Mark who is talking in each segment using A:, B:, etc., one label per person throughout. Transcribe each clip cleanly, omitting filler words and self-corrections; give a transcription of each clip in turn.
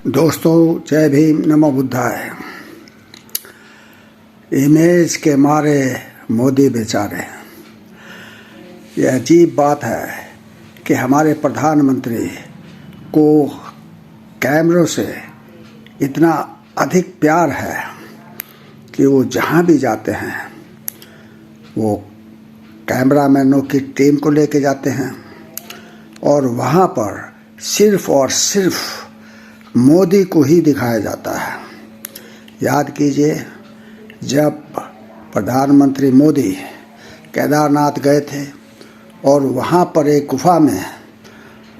A: दोस्तों, जय भीम, नमो बुद्धाय। इमेज के मारे मोदी बेचारे। यह अजीब बात है कि हमारे प्रधानमंत्री को कैमरों से इतना अधिक प्यार है कि वो जहाँ भी जाते हैं वो कैमरामैनों की टीम को लेके जाते हैं और वहाँ पर सिर्फ और सिर्फ मोदी को ही दिखाया जाता है। याद कीजिए, जब प्रधानमंत्री मोदी केदारनाथ गए थे और वहाँ पर एक गुफा में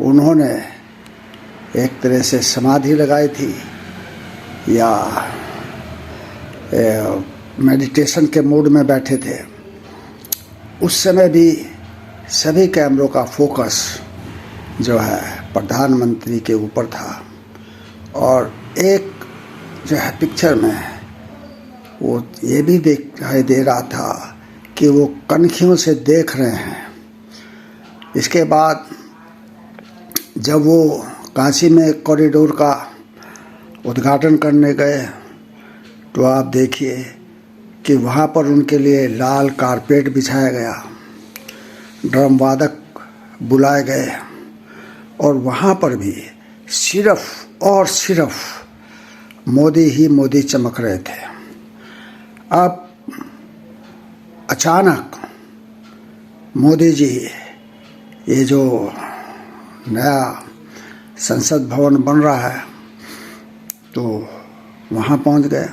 A: उन्होंने एक तरह से समाधि लगाई थी या मेडिटेशन के मूड में बैठे थे, उस समय भी सभी कैमरों का फोकस जो है प्रधानमंत्री के ऊपर था। और एक जो है पिक्चर में वो ये भी दिखाई दे रहा था कि वो कनखियों से देख रहे हैं। इसके बाद जब वो काशी में कॉरिडोर का उद्घाटन करने गए तो आप देखिए कि वहाँ पर उनके लिए लाल कारपेट बिछाया गया, ड्रम वादक बुलाए गए और वहाँ पर भी सिर्फ और सिर्फ मोदी ही मोदी चमक रहे थे। अब अचानक मोदी जी ये जो नया संसद भवन बन रहा है तो वहाँ पहुँच गए।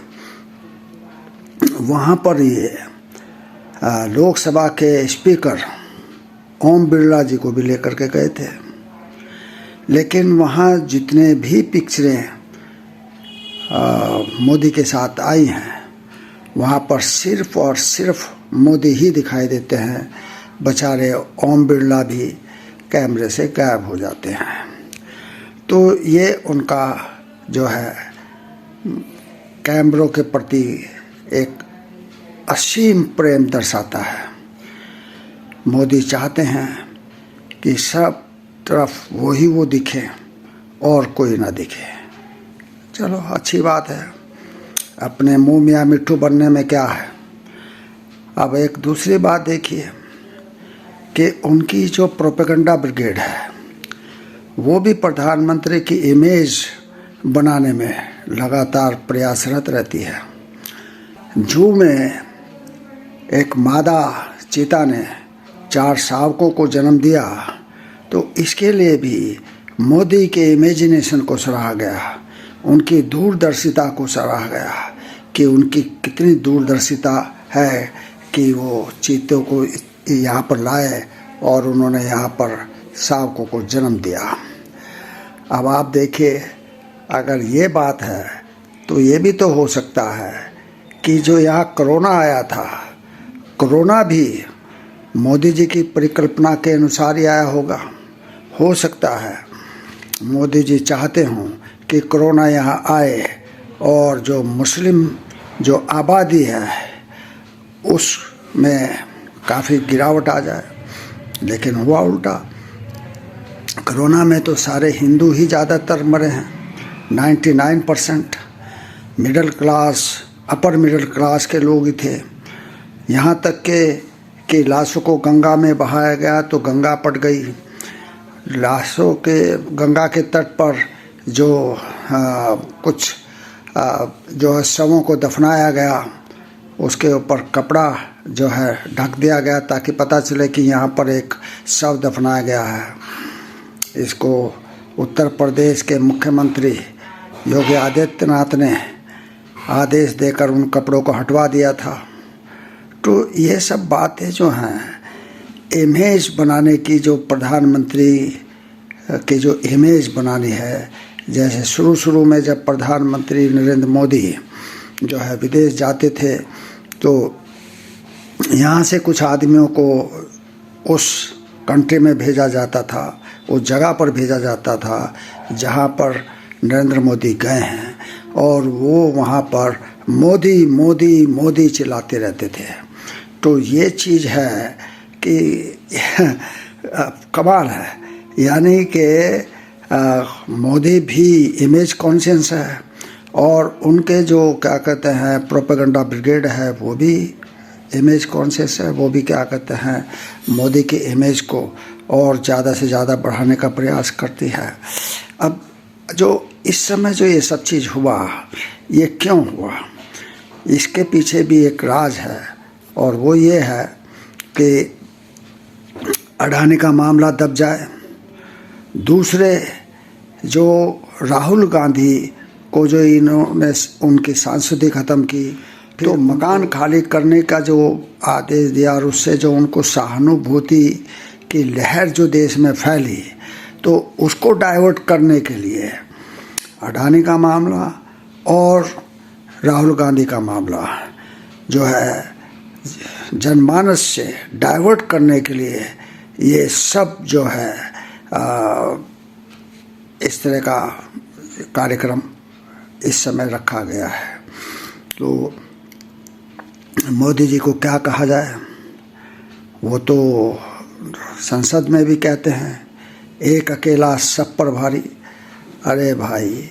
A: वहाँ पर ये लोकसभा के स्पीकर ओम बिरला जी को भी लेकर के गए थे, लेकिन वहाँ जितने भी पिक्चरें मोदी के साथ आई हैं वहाँ पर सिर्फ और सिर्फ मोदी ही दिखाई देते हैं। बेचारे ओम बिरला भी कैमरे से गायब हो जाते हैं। तो ये उनका जो है कैमरों के प्रति एक असीम प्रेम दर्शाता है। मोदी चाहते हैं कि सब तरफ वही वो दिखे और कोई ना दिखे। चलो, अच्छी बात है, अपने मुंह मियाँ मिट्ठू बनने में क्या है। अब एक दूसरी बात देखिए कि उनकी जो प्रोपेगेंडा ब्रिगेड है वो भी प्रधानमंत्री की इमेज बनाने में लगातार प्रयासरत रहती है। जू में एक मादा चीता ने 4 शावकों को जन्म दिया तो इसके लिए भी मोदी के इमेजिनेशन को सराहा गया, उनकी दूरदर्शिता को सराहा गया कि उनकी कितनी दूरदर्शिता है कि वो चीतों को यहाँ पर लाए और उन्होंने यहाँ पर शावकों को जन्म दिया। अब आप देखिए, अगर ये बात है तो ये भी तो हो सकता है कि जो यहाँ कोरोना आया था, कोरोना भी मोदी जी की परिकल्पना के अनुसार ही आया होगा। हो सकता है मोदी जी चाहते हों कि कोरोना यहाँ आए और जो मुस्लिम जो आबादी है उसमें काफ़ी गिरावट आ जाए, लेकिन हुआ उल्टा। कोरोना में तो सारे हिंदू ही ज़्यादातर मरे हैं, 99% middle class, upper middle class के लोग ही थे। यहाँ तक कि लाशों को गंगा में बहाया गया तो गंगा पट गई। लाशों के गंगा के तट पर जो कुछ जो है शवों को दफनाया गया उसके ऊपर कपड़ा जो है ढक दिया गया ताकि पता चले कि यहाँ पर एक शव दफनाया गया है। इसको उत्तर प्रदेश के मुख्यमंत्री योगी आदित्यनाथ ने आदेश देकर उन कपड़ों को हटवा दिया था। तो ये सब बातें जो हैं इमेज बनाने की, जो प्रधानमंत्री की जो इमेज बनानी है, जैसे शुरू में जब प्रधानमंत्री नरेंद्र मोदी जो है विदेश जाते थे तो यहाँ से कुछ आदमियों को उस कंट्री में भेजा जाता था, उस जगह पर भेजा जाता था जहाँ पर नरेंद्र मोदी गए हैं और वो वहाँ पर मोदी मोदी मोदी चिल्लाते रहते थे। तो ये चीज़ है कि कमाल है, यानी कि मोदी भी इमेज कॉन्शियस है और उनके जो क्या कहते हैं प्रोपेगेंडा ब्रिगेड है वो भी इमेज कॉन्शियस है। वो भी क्या कहते हैं मोदी की इमेज को और ज़्यादा से ज़्यादा बढ़ाने का प्रयास करती है। अब जो इस समय जो ये सब चीज़ हुआ, ये क्यों हुआ, इसके पीछे भी एक राज है और वो ये है कि अडानी का मामला दब जाए। दूसरे जो राहुल गांधी को जो इन्होंने उनकी सांसदी ख़त्म की, तो मकान खाली करने का जो आदेश दिया और उससे जो उनको सहानुभूति की लहर जो देश में फैली, तो उसको डाइवर्ट करने के लिए अडानी का मामला और राहुल गांधी का मामला जो है जनमानस से डाइवर्ट करने के लिए ये सब जो है इस तरह का कार्यक्रम इस समय रखा गया है। तो मोदी जी को क्या कहा जाए, वो तो संसद में भी कहते हैं एक अकेला सब पर भारी। अरे भाई,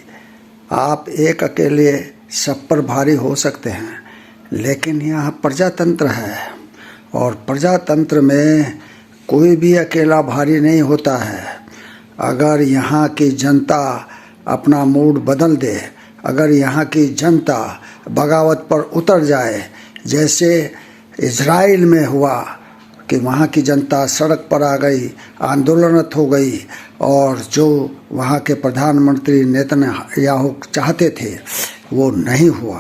A: आप एक अकेले सब पर भारी हो सकते हैं, लेकिन यहाँ प्रजातंत्र है और प्रजातंत्र में कोई भी अकेला भारी नहीं होता है। अगर यहाँ की जनता अपना मूड बदल दे, अगर यहाँ की जनता बगावत पर उतर जाए, जैसे इजराइल में हुआ कि वहाँ की जनता सड़क पर आ गई, आंदोलनरत हो गई और जो वहाँ के प्रधानमंत्री नेतन्याहू चाहते थे वो नहीं हुआ,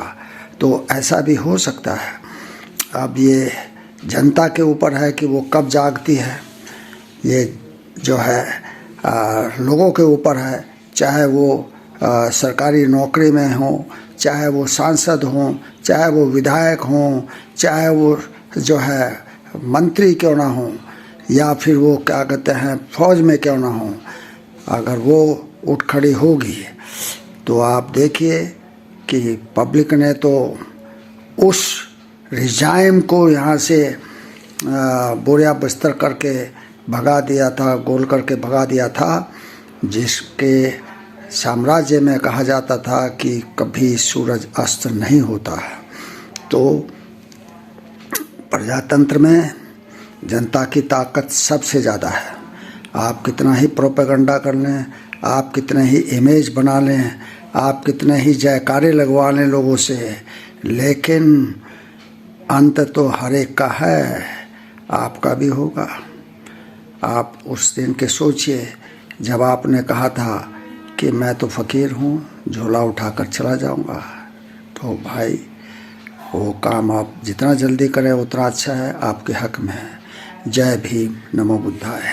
A: तो ऐसा भी हो सकता है। अब ये जनता के ऊपर है कि वो कब जागती है। ये जो है लोगों के ऊपर है, चाहे वो सरकारी नौकरी में हों, चाहे वो सांसद हों, चाहे वो विधायक हों, चाहे वो जो है मंत्री क्यों ना हों, या फिर वो क्या कहते हैं फौज में क्यों ना हों, अगर वो उठ खड़ी होगी तो आप देखिए कि पब्लिक ने तो उस रिजाइम को यहाँ से बोरिया बस्तर करके भगा दिया था, गोल करके भगा दिया था, जिसके साम्राज्य में कहा जाता था कि कभी सूरज अस्त नहीं होता है। तो प्रजातंत्र में जनता की ताकत सबसे ज़्यादा है। आप कितना ही प्रोपेगेंडा कर लें, आप कितने ही इमेज बना लें, आप कितने ही जयकारे लगवा लें लोगों से, लेकिन अंत तो हर एक का है, आपका भी होगा। आप उस दिन के सोचिए जब आपने कहा था कि मैं तो फ़कीर हूँ, झोला उठाकर चला जाऊँगा। तो भाई वो काम आप जितना जल्दी करें उतना अच्छा है, आपके हक में है। जय भीम, नमो बुद्धाय।